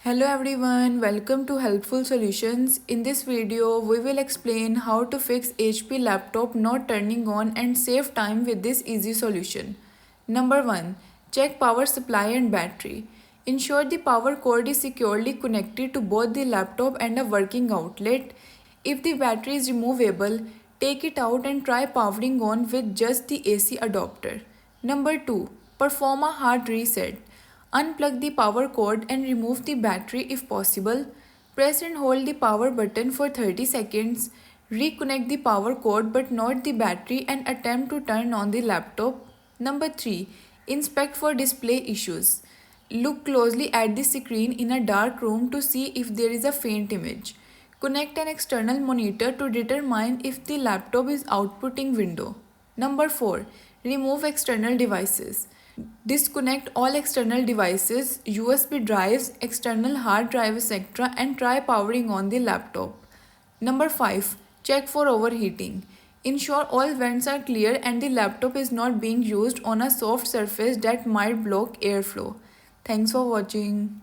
Hello everyone, welcome to Helpful Solutions. In this video, we will explain how to fix HP laptop not turning on and save time with this easy solution. Number 1. Check power supply and battery. Ensure the power cord is securely connected to both the laptop and a working outlet. If the battery is removable, take it out and try powering on with just the AC adapter. Number 2. Perform a hard reset. Unplug the power cord and remove the battery if possible. Press and hold the power button for 30 seconds. Reconnect the power cord but not the battery and attempt to turn on the laptop. Number 3. Inspect for display issues. Look closely at the screen in a dark room to see if there is a faint image. Connect an external monitor to determine if the laptop is outputting window. Number 4. Remove external devices. Disconnect all external devices, USB drives, external hard drive, etc. and try powering on the laptop. Number 5. Check for overheating. Ensure all vents are clear and the laptop is not being used on a soft surface that might block airflow. Thanks for watching.